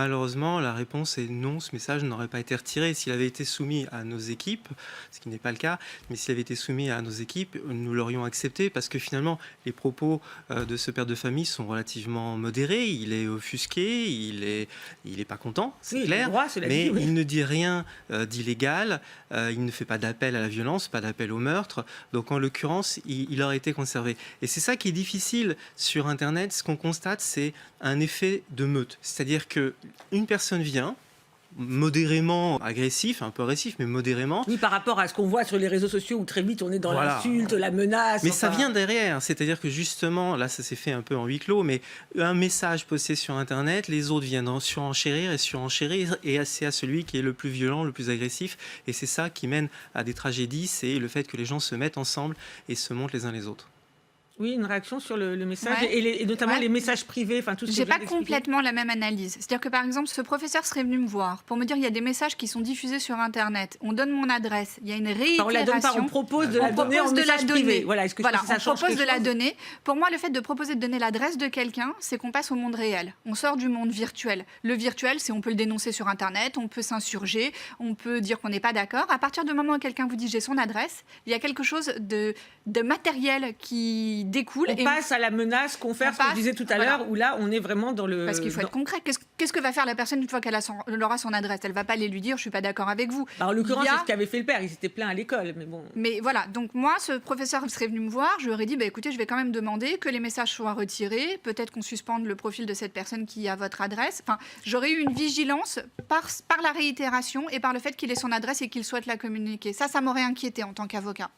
Malheureusement, la réponse est non, ce message n'aurait pas été retiré. S'il avait été soumis à nos équipes, ce qui n'est pas le cas, mais s'il avait été soumis à nos équipes, nous l'aurions accepté parce que finalement, les propos de ce père de famille sont relativement modérés. Il est offusqué, il est pas content, c'est Oui, clair, droit, cela mais dit, oui. il ne dit rien d'illégal, il ne fait pas d'appel à la violence, pas d'appel au meurtre. Donc en l'occurrence, il aurait été conservé. Et c'est ça qui est difficile sur Internet. Ce qu'on constate, c'est un effet de meute. C'est-à-dire que une personne vient, modérément agressif, un peu agressif, mais modérément. Oui, par rapport à ce qu'on voit sur les réseaux sociaux où très vite on est dans Voilà. l'insulte, la menace. Mais ça vient derrière, c'est-à-dire que justement, là ça s'est fait un peu en huis clos, mais un message posté sur Internet, les autres viennent en surenchérir, et c'est à celui qui est le plus violent, le plus agressif, et c'est ça qui mène à des tragédies, c'est le fait que les gens se mettent ensemble et se montrent les uns les autres. Oui, une réaction sur le message, Ouais. et notamment Ouais. les messages privés, enfin tout ce que J'ai vous venez pas d'expliquer. complètement la même analyse. C'est-à-dire que par exemple, ce professeur serait venu me voir pour me dire il y a des messages qui sont diffusés sur Internet. On donne mon adresse, il y a une réitération. Enfin, on la donne pas, on propose de la donner en message privé. Voilà, est-ce que Voilà, ça on change propose quelque de la chose donner. Pour moi, le fait de proposer de donner l'adresse de quelqu'un, c'est qu'on passe au monde réel. On sort du monde virtuel. Le virtuel, c'est on peut le dénoncer sur Internet, on peut s'insurger, on peut dire qu'on n'est pas d'accord. À partir du moment où quelqu'un vous dit j'ai son adresse, il y a quelque chose de matériel qui découle. On passe à la menace qu'on fait, ce que je disais tout à l'heure, où là on est vraiment dans le... Parce qu'il faut être concret. Qu'est-ce que va faire la personne une fois qu'elle aura son adresse? Elle va pas aller lui dire je suis pas d'accord avec vous. En l'occurrence, c'est ce qu'avait fait le père. Il s'était plaint à l'école, mais bon. Mais voilà, donc moi, ce professeur serait venu me voir, je lui aurais dit, bah, écoutez, je vais quand même demander que les messages soient retirés, peut-être qu'on suspende le profil de cette personne qui a votre adresse. Enfin, j'aurais eu une vigilance par la réitération et par le fait qu'il ait son adresse et qu'il souhaite la communiquer. Ça m'aurait inquiété en tant qu'avocat.